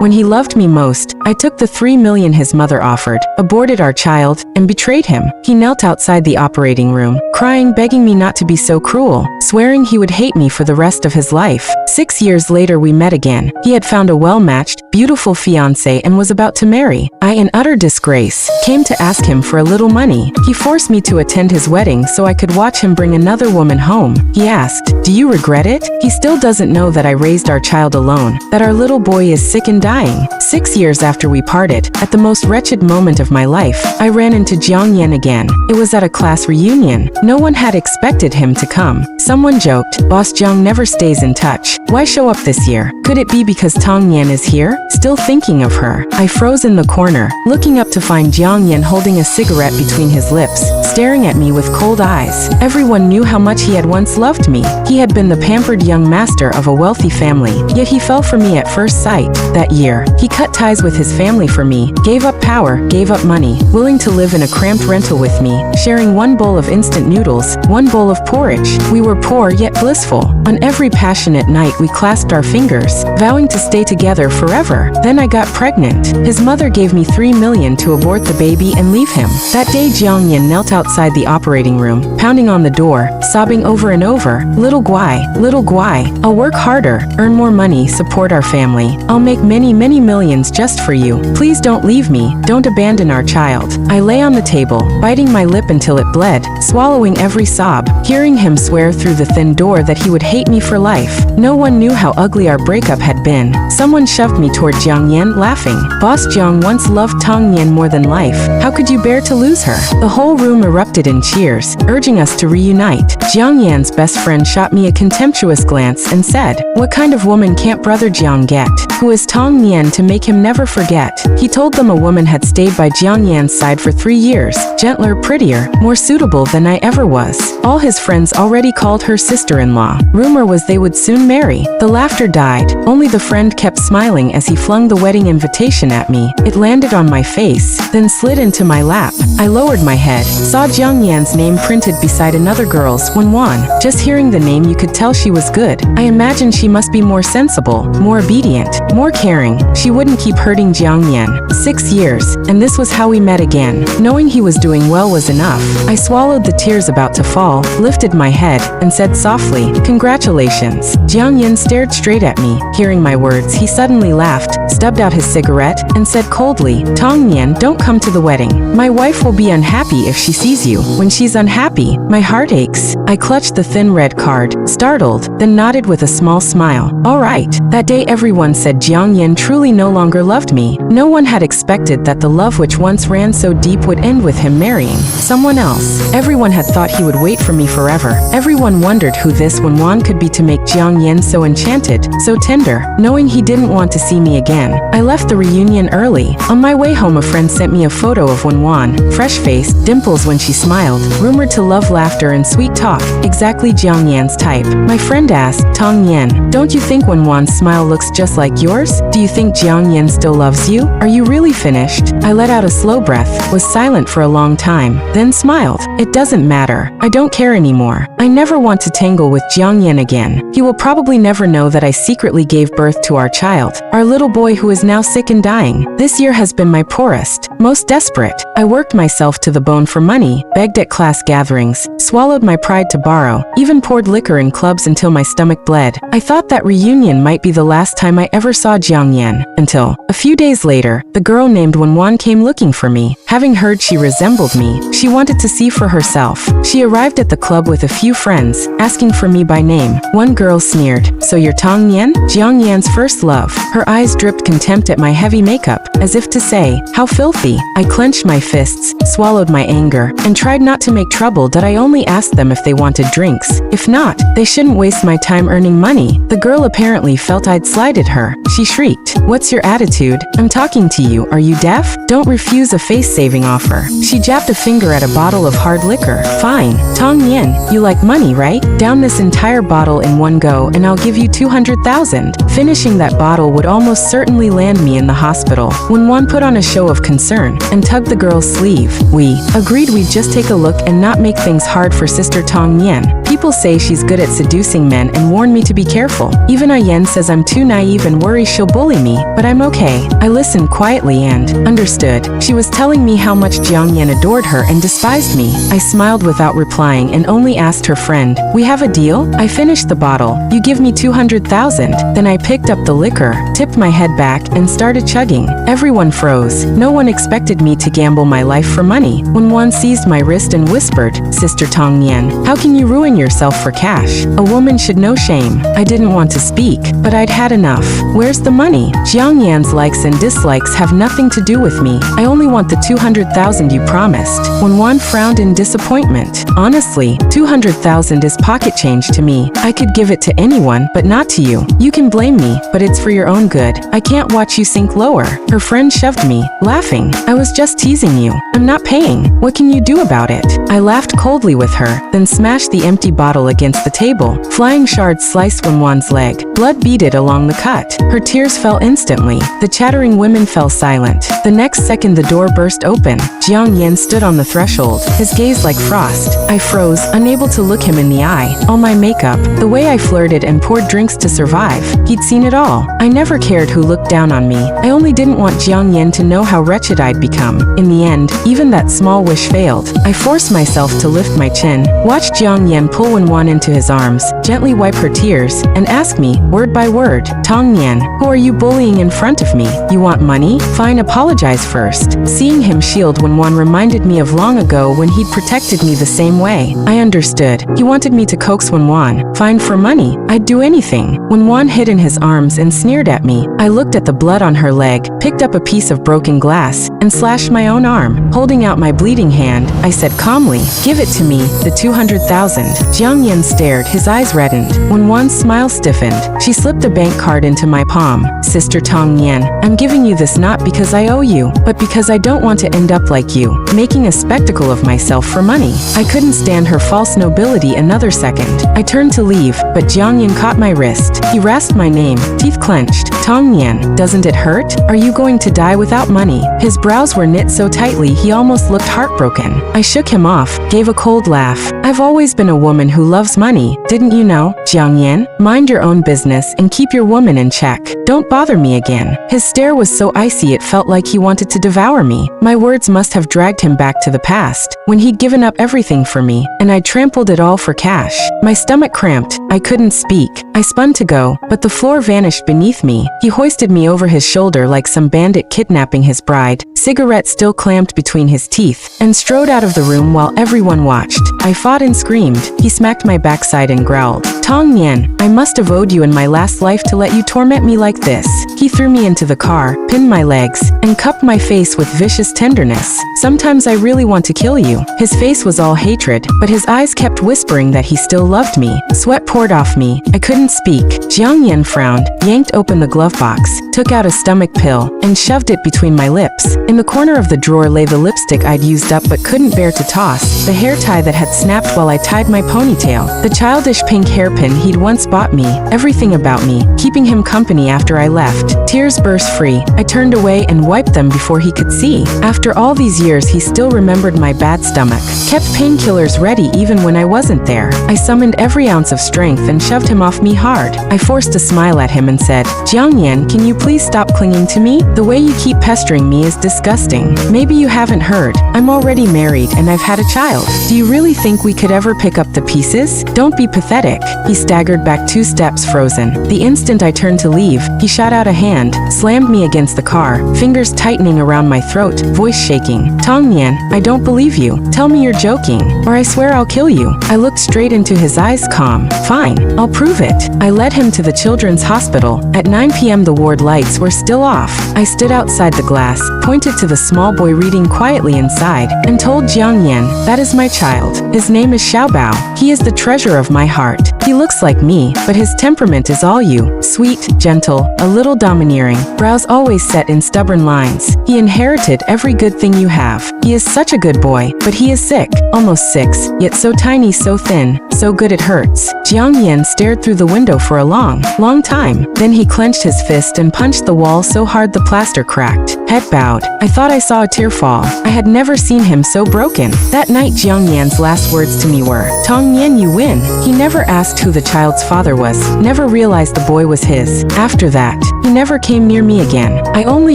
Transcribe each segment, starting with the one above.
When he loved me most, I took the 3 million his mother offered, aborted our child, and betrayed him. He knelt outside the operating room, crying, begging me not to be so cruel, swearing he would hate me for the rest of his life. 6 years later we met again. He had found a well-matched, beautiful fiancée and was about to marry. I, in utter disgrace, came to ask him for a little money. He forced me to attend his wedding so I could watch him bring another woman home. He asked, "Do you regret it?" He still doesn't know that I raised our child alone, that our little boy is sick and dying. 6 years after we parted, at the most wretched moment of my life, I ran into Jiang Yan again. It was at a class reunion. No one had expected him to come. Someone joked, "Boss Jiang never stays in touch. Why show up this year? Could it be because Tong Yan is here?" Still thinking of her, I froze in the corner, looking up to find Jiang Yan holding a cigarette between his lips, staring at me with cold eyes. Everyone knew how much he had once loved me. He had been the pampered young master of a wealthy family, yet he fell for me at first sight. That year, he cut ties with his family for me, gave up power, gave up money, willing to live in a cramped rental with me, sharing one bowl of instant noodles, one bowl of porridge. We were poor yet blissful. On every passionate night we clasped our fingers, vowing to stay together forever. Then I got pregnant. His mother gave me 3 million to abort the baby and leave him. That day Jiang Yan knelt outside the operating room, pounding on the door, sobbing over and over, little Guai, I'll work harder, earn more money, support our family. I'll make many millions just for you. Please don't leave me, don't abandon our child." I lay on the table, biting my lip until it bled, swallowing every sob, hearing him swear through the thin door that he would hate me for life. No one knew how ugly our breakup had been. Someone shoved me toward Jiang Yan, laughing. "Boss Jiang once loved Tong Yan more than life. How could you bear to lose her?" The whole room erupted in cheers, urging us to reunite. Jiang Yan's best friend shot me a contemptuous glance and said, "What kind of woman can't brother Jiang get? Who is Tong Yan to make him never forget?" He told them a woman had stayed by Jiang Yan's side for 3 years, gentler, prettier, more suitable than I ever was. All his friends already called her sister-in-law. Rumor was they would soon marry. The laughter died. Only the friend kept smiling as he flung the wedding invitation at me. It landed on my face, then slid into my lap. I lowered my head, saw Jiang Yan's name printed beside another girl's, Wan. Just hearing the name you could tell she was good. I imagined she must be more sensible, more obedient, more caring. She wouldn't keep hurting Jiang Yan. 6 years, and this was how we met again. Knowing he was doing well was enough. I swallowed the tears about to fall, lifted my head, and said softly, "Congratulations." Jiang Yan stared straight at me. Hearing my words, he suddenly laughed, stubbed out his cigarette, and said coldly, "Tong Yan, don't come to the wedding. My wife will be unhappy if she sees you. When she's unhappy, my heart aches." I clutched the thin red card, startled, then nodded with a small smile. "All right." That day everyone said Jiang Yan truly no longer loved me. No one had expected that the love which once ran so deep would end with him marrying someone else. Everyone had thought he would wait for me forever. Everyone wondered who this Wan could be to make Jiang Yan so enchanted, so tender, knowing he didn't want to see me again. I left the reunion early. On my way home a friend sent me a photo of Wan, fresh-faced, dimples when she smiled, rumored to love laughter and sweet talk, exactly Jiang Yan's type. My friend asked, "Tong Yan, don't you think Wan's smile looks just like yours? Do you think Jiang Yan still loves you? Are you really finished?" I let out a slow breath, was silent for a long time, then smiled. "It doesn't matter. I don't care anymore. I never want to tangle with Jiang Yan again. He will probably never know that I secretly gave birth to our child, our little boy who is now sick and dying. This year has been my poorest, most desperate. I worked myself to the bone for money, begged at class gatherings, swallowed my pride to borrow, even poured liquor in clubs until my stomach bled. I thought that reunion might be the last time I ever saw Jiang Yan, until, a few days later, the girl named Wan came looking for me. Having heard she resembled me, she wanted to see for herself. She arrived at the club with a few friends, asking for me by name. One girl sneered, "So you're Tong Yan? Jiang Yan's first love." Her eyes dripped contempt at my heavy makeup, as if to say, "How filthy." I clenched my fists, swallowed my anger, and tried not to make trouble. That I only asked them if they wanted drinks. If not, they shouldn't waste my time earning money. The girl apparently felt I'd slighted her. She shrieked, "What's your attitude? I'm talking to you. Are you deaf? Don't refuse a face life-saving offer. She jabbed a finger at a bottle of hard liquor. Fine. Tong Yen, you like money, right? Down this entire bottle in one go and I'll give you 200,000. Finishing that bottle would almost certainly land me in the hospital. When Wan put on a show of concern and tugged the girl's sleeve, we agreed we'd just take a look and not make things hard for Sister Tong Yen. People say she's good at seducing men and warn me to be careful. Even Yen says I'm too naive and worries she'll bully me, but I'm okay. I listened quietly and understood. She was telling me how much Jiang Yan adored her and despised me. I smiled without replying and only asked her friend, "We have a deal?" I finished the bottle. "You give me 200,000. Then I picked up the liquor, tipped my head back, and started chugging. Everyone froze. No one expected me to gamble my life for money. When one seized my wrist and whispered, "Sister Tong Yen, how can you ruin yourself for cash? A woman should know shame." I didn't want to speak, but I'd had enough. "Where's the money? Jiang Yan's likes and dislikes have nothing to do with me. I only want the 200,000 you promised." When Wan frowned in disappointment, "Honestly, 200,000 is pocket change to me. I could give it to anyone, but not to you. You can blame me, but it's for your own good. I can't watch you sink lower." Her friend shoved me, laughing. "I was just teasing you. I'm not paying. What can you do about it?" I laughed coldly with her, then smashed the empty bottle against the table. Flying shards sliced Wan's leg. Blood beaded along the cut. Her tears fell instantly. The chattering women fell silent. The next second the door burst open. Jiang Yan stood on the threshold, his gaze like frost. I froze, unable to look him in the eye. All my makeup, the way I flirted and poured drinks to survive, he'd seen it all. I never cared who looked down on me. I only didn't want Jiang Yan to know how wretched I'd become. In the end, even that small wish failed. I forced myself to lift my chin, watch Jiang Yan pull Wan into his arms, gently wipe her tears, and ask me, word by word, "Tong Yan, who are you bullying in front of me? You want money? Fine, apologize first." Seeing him shield Wan reminded me of long ago when he'd protected me the same way. I understood. He wanted me to coax Wan. Fine, for money, I'd do anything. When Wan hid in his arms and sneered at me, I looked at the blood on her leg, picked up a piece of broken glass, and slashed my own arm. Holding out my bleeding hand, I said calmly, "Give it to me, the 200,000. Jiang Yan stared, his eyes reddened. When Wan's smile stiffened, she slipped a bank card into my palm. "Sister Tong Yan, I'm giving you this not because I owe you, but because I don't want to end up like you, making a spectacle of myself for money." I couldn't stand her false nobility another second. I turned to leave, but Jiang Yan caught my wrist. He rasped my name, teeth clenched. "Tong Yan, doesn't it hurt? Are you going to die without money?" His brows were knit so tightly he almost looked heartbroken. I shook him off, gave a cold laugh. "I've always been a woman who loves money, didn't you know? Jiang Yan, mind your own business and keep your woman in check. Don't bother me again." His stare was so icy it felt like he wanted to devour me. My words must have dragged him back to the past, when he'd given up everything for me, and I trampled it all for cash. My stomach cramped. I couldn't speak. I spun to go, but the floor vanished beneath me. He hoisted me over his shoulder like some bandit kidnapping his bride, cigarette still clamped between his teeth, and strode out of the room while everyone watched. I fought and screamed. He smacked my backside and growled, "Tong Yan, I must have owed you in my last life to let you torment me like this." He threw me into the car, pinned my legs, and cupped my face with vicious tenderness. "Sometimes I really want to kill you." His face was all hatred, but his eyes kept whispering that he still loved me. Sweat poured off me. I couldn't speak. Jiang Yan frowned, yanked open the glove box, took out a stomach pill, and shoved it between my lips. In the corner of the drawer lay the lipstick I'd used up but couldn't bear to toss, the hair tie that had snapped while I tied my ponytail, the childish pink hairpin he'd once bought me, everything about me, keeping him company after I left. Tears burst free. I turned away and wiped them before he could see. After all these years, he still remembered my bad stomach, kept painkillers ready even when I wasn't there. I summoned every ounce of strength and shoved him off me hard. I forced a smile at him and said, "Jiang Yan, can you please stop clinging to me? The way you keep pestering me is disgusting. Maybe you haven't heard. I'm already married and I've had a child. Do you really think we could ever pick up the pieces? Don't be pathetic." He staggered back 2 steps, frozen. The instant I turned to leave, he shot out a hand, slammed me against the car, fingers tightening around my throat, voice shaking. "Tong Yan, I don't believe you. Tell me you're joking, or I swear I'll kill you." I looked straight into his eyes, calm. "Fine, I'll prove it." I led him to the children's hospital. At 9 p.m. the ward lights were still off. I stood outside the glass, pointed pointed to the small boy reading quietly inside, and told Jiang Yan, "That is my child. His name is Xiaobao. He is the treasure of my heart. He looks like me, but his temperament is all you. Sweet, gentle, a little domineering, brows always set in stubborn lines. He inherited every good thing you have. He is such a good boy, but he is sick, almost 6, yet so tiny, so thin, so good it hurts." Jiang Yan stared through the window for a long time. Then he clenched his fist and punched the wall so hard the plaster cracked. Head bowed. I thought I saw a tear fall. I had never seen him so broken. That night Jiang Yan's last words to me were, "Tong Yan, you win." He never asked who the child's father was, never realized the boy was his. After that, he never came near me again. I only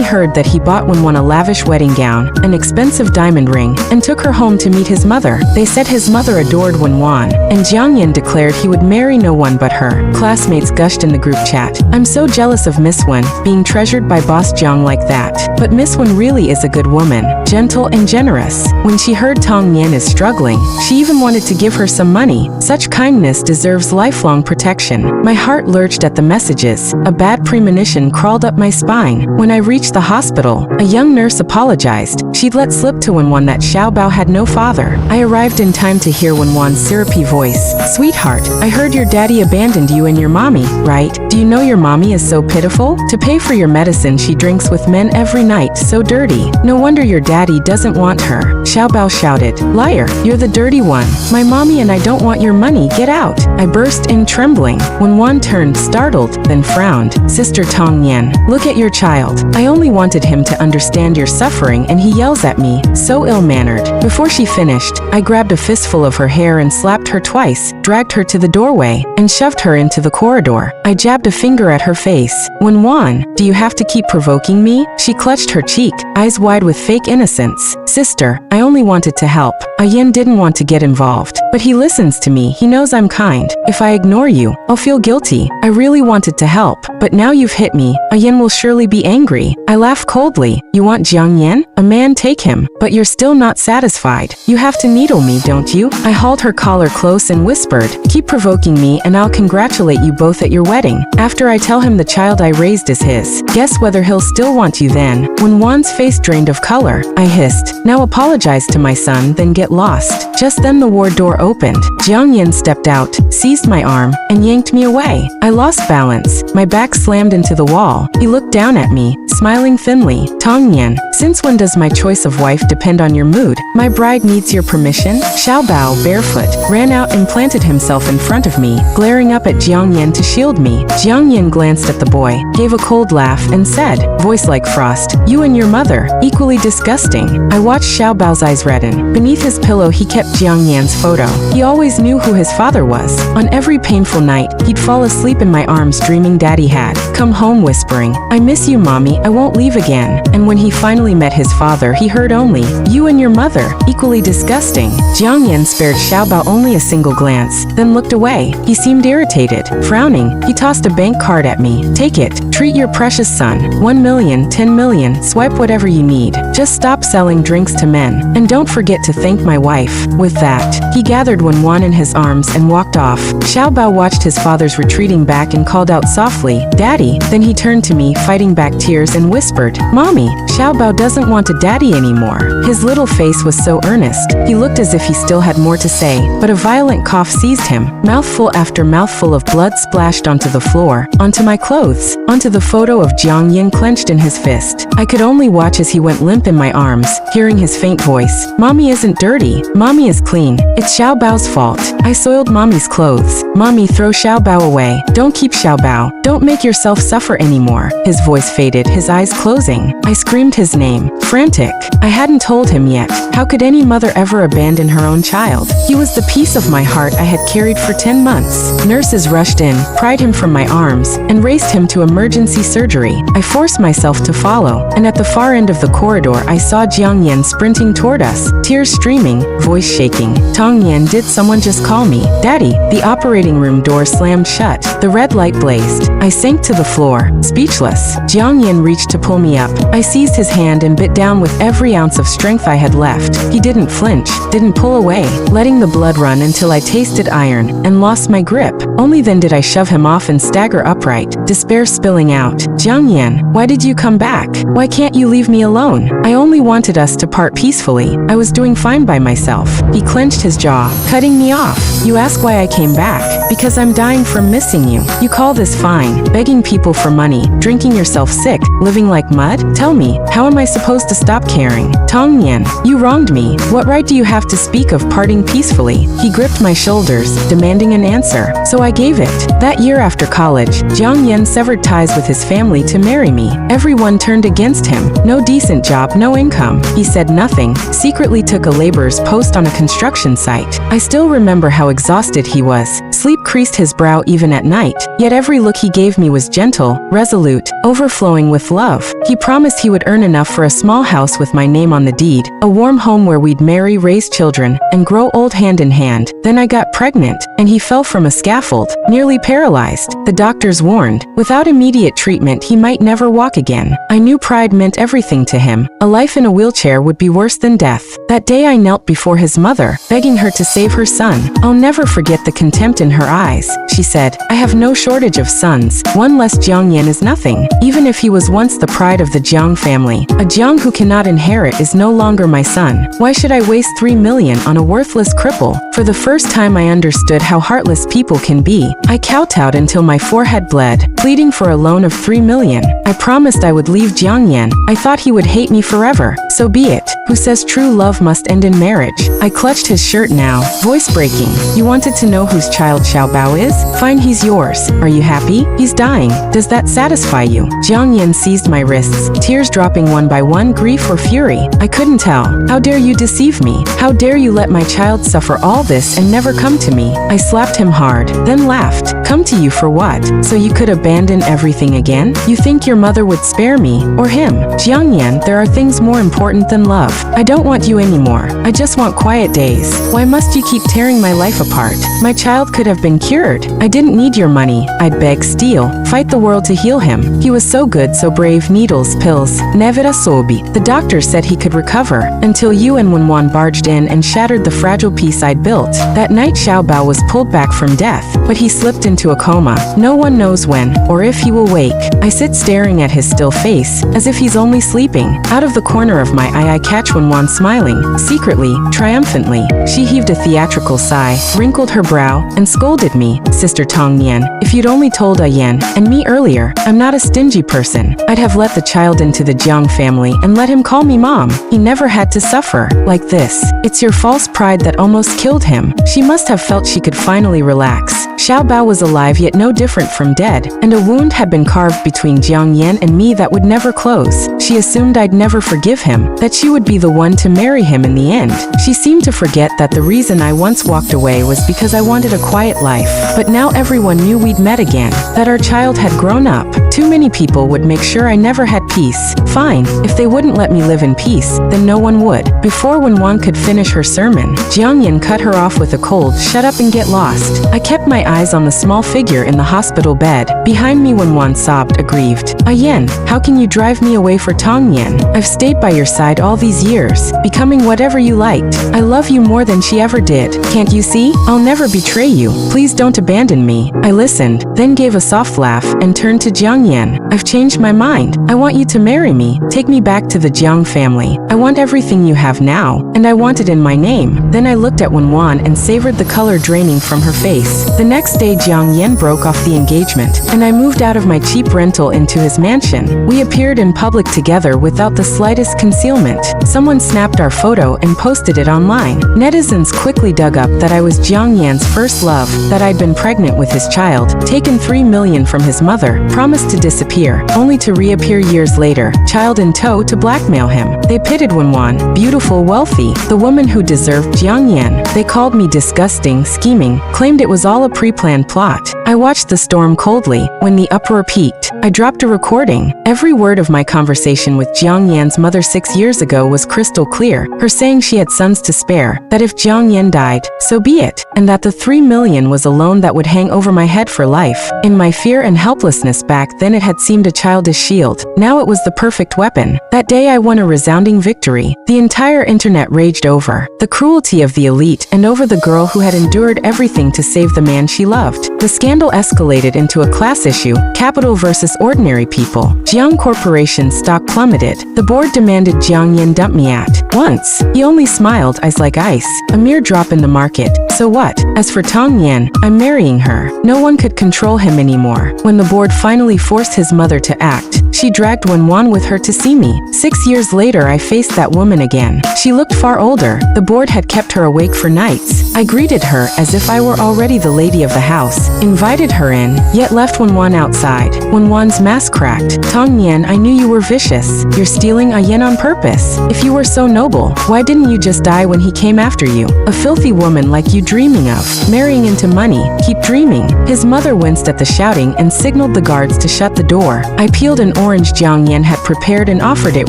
heard that he bought Wenwan a lavish wedding gown, an expensive diamond ring, and took her home to meet his mother. They said his mother adored Wenwan, and Jiang Yan declared he would marry no one but her. Classmates gushed in the group chat. "I'm so jealous of Miss Wen, being treasured by Boss Jiang like that. But Miss Wen really is a good woman, gentle and generous." When she heard Tong Yan is struggling, she even wanted to give her some money. Such kindness deserves lifelong protection. My heart lurched at the messages. A bad premonition crawled up my spine. When I reached the hospital, a young nurse apologized. She'd let slip to Wenwan that Xiaobao had no father. I arrived in time to hear Wenwan's syrupy voice. "Sweetheart, I heard your daddy abandoned you and your mommy, right? Do you know your mommy is so pitiful? To pay for your medicine she drinks with men every night, so dirty. No wonder your daddy doesn't want her." Xiaobao shouted, "Liar, you're the dirty one. My mommy and I don't want your money, get out." I burst in trembling. Wenwan turned, startled, then frowned. "Sister Tong Yan, look at your child. I only wanted him to understand your suffering and he yells at me, so ill-mannered." Before she finished, I grabbed a fistful of her hair and slapped her twice, dragged her to the doorway, and shoved her into the corridor. I jabbed a finger at her face. "Wenwan, do you have to keep provoking me?" She clutched her cheek, eyes wide with fake innocence. "Sister, I only wanted to help. Yen didn't want to get involved. But he listens to me, he knows I'm kind. If I ignore you, I'll feel guilty. I really wanted to help, but now you've hit me. Yen will surely be angry." I laughed coldly. "You want Jiang Yan? A man, take him. But you're still not satisfied. You have to needle me, don't you?" I hauled her collar close and whispered, "Keep provoking me and I'll congratulate you both at your wedding. After I tell him the child I raised is his. Guess whether he'll still want you then." When Wan's face drained of color, I hissed, "Now apologize to my son, then get lost." Just then the ward door opened. Jiang Yan stepped out, seized my arm, and yanked me away. I lost balance. My back slammed into the wall. He looked down at me, smiling thinly. "Tong Yan, since when does my choice of wife depend on your mood? My bride needs your permission." Xiaobao, barefoot, ran out and planted himself in front of me, glaring up at Jiang Yan to shield me. Jiang Yan glanced at the boy, gave a cold laugh, and said, voice like frost, "You and your mother, equally disgusting." I watched Xiaobao's eyes redden. Beneath his pillow he kept Jiang Yan's photo. He always knew who his father was. On every painful night, he'd fall asleep in my arms dreaming Daddy had come home whispering, "I miss you, Mommy, I won't leave again." And when he finally met his father, he heard only, "You and your mother, equally disgusting." Jiang Yan spared Xiaobao only a single glance, then looked away. He seemed irritated. Frowning, he tossed a bank card at me. "Take it. Treat your precious son. 1 million, 10 million, swipe whatever you need. Just stop selling drinks to men. And don't forget to thank my wife." With that, he gathered Wenwan in his arms and walked off. Xiaobao watched his father's retreating back and called out softly, "Daddy." Then he turned to me, fighting back tears, and whispered, "Mommy, Xiaobao doesn't want a daddy anymore." His little face was so earnest. He looked as if he still had more to say, but a violent cough seized him. Mouthful after mouthful of blood splashed onto the floor, onto my clothes, onto the photo of Jiang Yan clenched in his fist. I could only watch as he went limp in my arms, hearing his faint voice, "Mommy isn't dirty. Mommy is clean. It's Xiaobao's fault. I soiled Mommy's clothes. Mommy, throw Xiaobao away. Don't keep Xiaobao. Don't make yourself suffer anymore." His voice faded, his eyes closing. I screamed his name, frantic. I hadn't told him yet. How could any mother ever abandon her own child? He was the piece of my heart I had carried for 10 months. Nurses rushed in, pried him from my arms, and raced him to emergency surgery. I forced myself to follow, and at the far end of the corridor I saw Jiang Yan sprinting toward us, tears streaming, voice shaking. "Tong Yan, Yan, did someone just call me? Daddy, the operating room door slammed shut. The red light blazed. I sank to the floor, speechless. Jiang Yan reached to pull me up. I seized his hand and bit down with every ounce of strength I had left. He didn't flinch, didn't pull away, letting the blood run until I tasted iron and lost my grip. Only then did I shove him off and stagger upright, despair spilling out. Jiang Yan, why did you come back? Why can't you leave me alone? I only wanted us to part peacefully. I was doing fine by myself. He clenched his jaw, cutting me off. You ask why I came back? Because I'm dying from missing you. You call this fine? Begging people for money, drinking yourself sick, living like mud? Tell me, how am I supposed to stop caring? Tong Yan, you wronged me. What right do you have to speak of parting peacefully? He gripped my shoulders, demanding an answer. So I gave it. That year after college, Jiang Yan severed ties with his family to marry me. Everyone turned against him. No decent job, no income. He said nothing, secretly took a laborer's post on a construction site. I still remember how exhausted he was. Sleep creased his brow even at night, yet every look he gave me was gentle, resolute, overflowing with love. He promised he would earn enough for a small house with my name on the deed, a warm home where we'd marry, raise children, and grow old hand in hand. Then I got pregnant, and he fell from a scaffold, nearly paralyzed. The doctors warned, without immediate treatment he might never walk again. I knew pride meant everything to him. A life in a wheelchair would be worse than death. That day I knelt before his mother, begging her to save her son. I'll never forget the contempt in her eyes. She said, I have no shortage of sons. One less Jiang Yan is nothing. Even if he was once the pride of the Jiang family, a Jiang who cannot inherit is no longer my son. Why should I waste 3 million on a worthless cripple? For the first time I understood how heartless people can be. I kowtowed until my forehead bled, pleading for a loan of 3 million. I promised I would leave Jiang Yan. I thought he would hate me forever. So be it. Who says true love must end in marriage? I clutched his shirt now, voice breaking. You wanted to know whose child Xiao Bao is? Fine, he's yours. Are you happy? He's dying. Does that satisfy you? Jiang Yan seized my wrists, tears dropping one by one, grief or fury. I couldn't tell. How dare you deceive me? How dare you let my child suffer all this and never come to me? I slapped him hard, then laughed. Come to you for what? So you could abandon everything again? You think your mother would spare me, or him? Jiang Yan, there are things more important than love. I don't want you anymore. I just want quiet days. Why must you keep tearing my life apart? My child could have been cured. I didn't need your money. I'd beg, steal, fight the world to heal him. He was so good, so brave. Needles, pills, nevera sobi. The doctor said he could recover, until you and Wenwan barged in and shattered the fragile peace I'd built. That night Xiao Bao was pulled back from death, but he slipped into a coma. No one knows when, or if he will wake. I sit staring at his still face, as if he's only sleeping. Out of the corner of my eye I catch Wenwan smiling, secretly, triumphantly. She heaved a theatrical sigh, wrinkled her brow, and scolded me. Sister Tong Yan, if you'd only told A Yan and me earlier, I'm not a stingy person. I'd have let the child into the Jiang family and let him call me mom. He never had to suffer like this. It's your false pride that almost killed him. She must have felt she could finally relax. Xiao Bao was alive yet no different from dead, and a wound had been carved between Jiang Yan and me that would never close. She assumed I'd never forgive him, that she would be the one to marry him in the end. She seemed to forget that the reason I once walked away was because I wanted a quiet life. But now everyone knew we'd met again, that our child had grown up. Too many people would make sure I never had peace. Fine, if they wouldn't let me live in peace, then no one would. Before Wenwan could finish her sermon, Jiang Yan cut her off with a cold, shut up and get lost. I kept my eyes on the small figure in the hospital bed. Behind me Wenwan sobbed, aggrieved. Ah Yan, how can you drive me away for Tong Yan? I've stayed by your side all these years, becoming whatever you liked. I love you more than she ever did. Can't you see? I'll never betray you. Please don't abandon me. I listened, then gave a soft laugh and turned to Jiang Yan. I've changed my mind. I want you to marry me. Take me back to the Jiang family. I want everything you have now, and I want it in my name. Then I looked at Wenwan and savored the color draining from her face. The next day Jiang Yan broke off the engagement, and I moved out of my cheap rental into his mansion. We appeared in public together without the slightest concealment. Someone snapped our photo and posted it online. Netizens quickly dug up that I was Jiang Yan's first love, that I'd been pregnant with his child, taken 3 million from his mother, promised to disappear, only to reappear years later. child in tow to blackmail him. They pitted Wenwan, beautiful, wealthy, the woman who deserved Jiang Yan. They called me disgusting, scheming, claimed it was all a pre-planned plot. I watched the storm coldly. When the uproar peaked, I dropped a recording. Every word of my conversation with Jiang Yan's mother 6 years ago was crystal clear. Her saying she had sons to spare, that if Jiang Yan died, so be it, and that the 3 million was a loan that would hang over my head for life. In my fear and helplessness back then, it had seemed a childish shield. Now it was the perfect weapon. That day I won a resounding victory. The entire internet raged over the cruelty of the elite and over the girl who had endured everything to save the man she loved. The scandal escalated into a class issue, capital versus ordinary people. Jiang Corporation's stock plummeted. The board demanded Jiang Yan dump me at once. He only smiled, eyes like ice. A mere drop in the market. So what? As for Tong Yan, I'm marrying her. No one could control him anymore. When the board finally forced his mother to act, she dragged Wenwan with her to see me. 6 years later, I faced that woman again. She looked far older. The board had kept her awake for nights. I greeted her as if I were already the lady of the house, invited her in, yet left Wenwan outside. Wenwan's mask cracked. Tong Yan, I knew you were vicious. You're stealing a yen on purpose. If you were so noble, why didn't you just die when he came after you? A filthy woman like you dreaming of marrying into money. Keep dreaming. His mother winced at the shouting and signaled the guards to shut the door. I peeled an orange Jiang Yan had prepared and offered it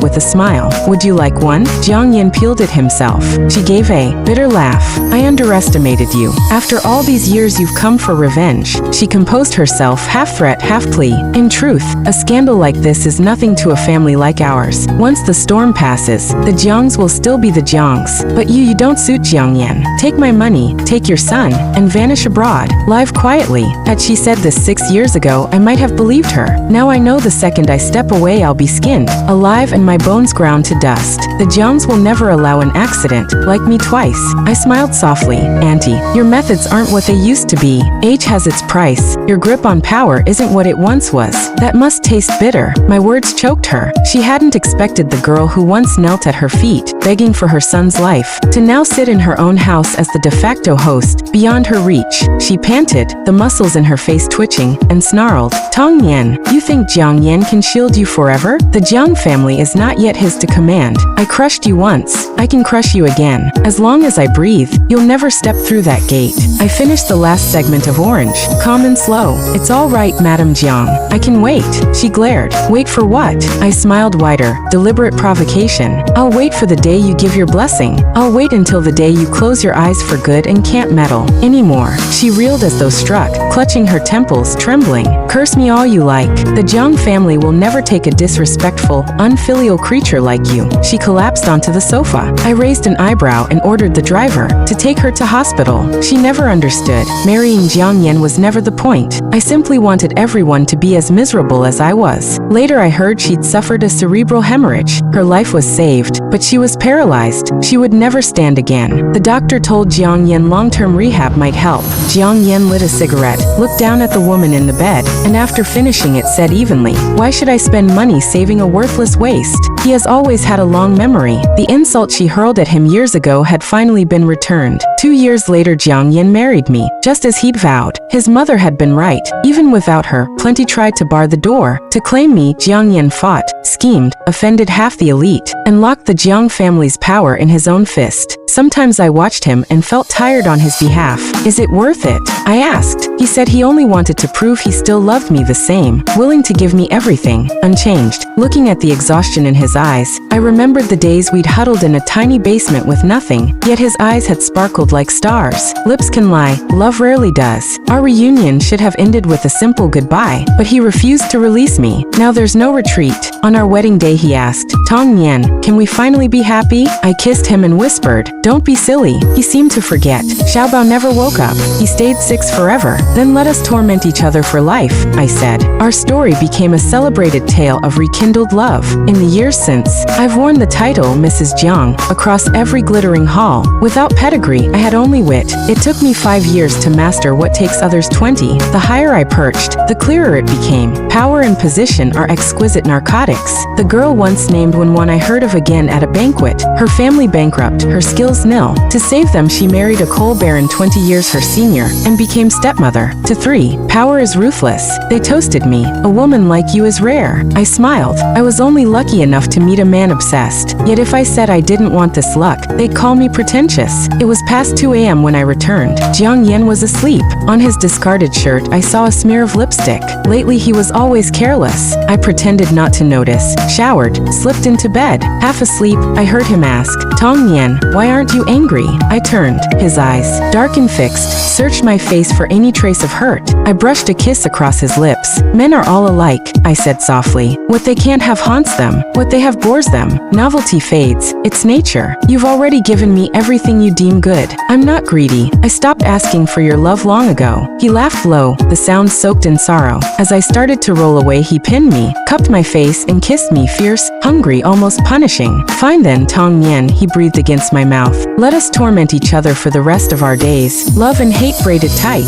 with a smile. Would you like one? Jiang Yan peeled it himself. She gave a bitter laugh. I underestimated you. After all these years you've come for revenge. She composed herself, half threat, half plea. In truth, a scandal like this is nothing to a family like ours. Once the storm passes, the Jiangs will still be the Jiangs. But you don't suit Jiang Yan. Take my money, take your son, and vanish abroad. Live quietly. Had she said this 6 years ago, I might have believed her. Now I know the second I step away I'll be skinned, alive, and my bones ground to dust. The Jiangs will never allow an accident, like me twice. I smiled softly. Auntie, your methods aren't what they used to be. Age has its price. Your grip on power isn't what it once was. That must taste bitter. My words choked her. She hadn't expected the girl who once knelt at her feet, begging for her son's life, to now sit in her own house as the de facto host, beyond her reach. She panted, the muscles in her face twitching, and snarled, Tong Yan, you think Jiang Yan can shield you forever? The Jiang family is not yet his to command. I crushed you once. I can crush you again. As long as I breathe, you'll never step through that gate. I finished the last segment of Orange, calm and slow. It's all right, Madame Jiang. I can wait. She glared. Wait for what? I smiled wider. Deliberate provocation. I'll wait for the day you give your blessing. I'll wait until the day you close your eyes for good and can't meddle anymore. She reeled as though struck, clutching her temples, trembling. Curse me all you like. The Jiang family will never take a disrespectful, unfilial creature like you. She collapsed onto the sofa. I raised an eyebrow and ordered the driver to take her to hospital. She never understood. Marrying Jiang Yan was never the point. I simply wanted everyone to be as miserable as I was. Later I heard she'd suffered a cerebral hemorrhage. Her life was saved, but she was paralyzed. She would never stand again. The doctor told Jiang Yan long-term rehab might help. Jiang Yan lit a cigarette, looked down at the woman in the bed, and after finishing it said evenly, why should I spend money saving a worthless waste? He has always had a long memory. The insult she hurled at him years ago had finally been returned. 2 years later Jiang Yan married me, just as he'd vowed. His mother had been right. Even without her, plenty tried to bar the door. To claim me, Jiang Yan fought, schemed, offended half the elite, and locked the Jiang family's power in his own fist. Sometimes I watched him and felt tired on his behalf. Is it worth it? I asked. He said he only wanted to prove he still loved me the same, willing to give me everything, unchanged. Looking at the exhaustion in his eyes, I remembered the days we'd huddled in a tiny basement with nothing, yet his eyes had sparkled like stars. Lips can lie, love rarely does. Our reunion should have ended with a simple goodbye, but he refused to release me. Now there's no retreat. On our wedding day he asked, Tong Yan, can we finally be happy? I kissed him and whispered, don't be silly. He seemed to forget. Xiaobao never woke up. He stayed 6 forever. Then let us torment each other for life, I said. Our story became a celebrated tale of rekindled love. In the years since, I've worn the title Mrs. Jiang, headstrong, across every glittering hall. Without pedigree, I had only wit. It took me 5 years to master what takes others 20. The higher I perched, the clearer it became. Power and position are exquisite narcotics. The girl once named one I heard of again at a banquet. Her family bankrupt, her skills nil. To save them, she married a coal baron 20 years her senior, and became stepmother. To 3, power is ruthless. They toasted me. A woman like you is rare. I smiled. I was only lucky enough to meet a man obsessed. Yet if I said I didn't want this luck, they'd call me pretentious. It was past 2 a.m. when I returned. Jiang Yan was asleep. On his discarded shirt, I saw a smear of lipstick. Lately, he was always careless. I pretended not to notice, showered, slipped into bed. Half asleep, I heard him ask, Tong Yan, why aren't you angry? I turned. His eyes, dark and fixed, searched my face for any trace of hurt. I brushed a kiss across his lips. Men are all alike, I said softly. What they can't have haunts them. What they have bores them. Novelty fades. It's nature. You've already given me everything you deem good. I'm not greedy. I stopped asking for your love long ago. He laughed low, the sound soaked in sorrow. As I started to roll away, he pinned me, cupped my face, and kissed me, fierce, hungry, almost punishing. Fine then, Tong Yan, he breathed against my mouth. Let us torment each other for the rest of our days. Love and hate braided tight.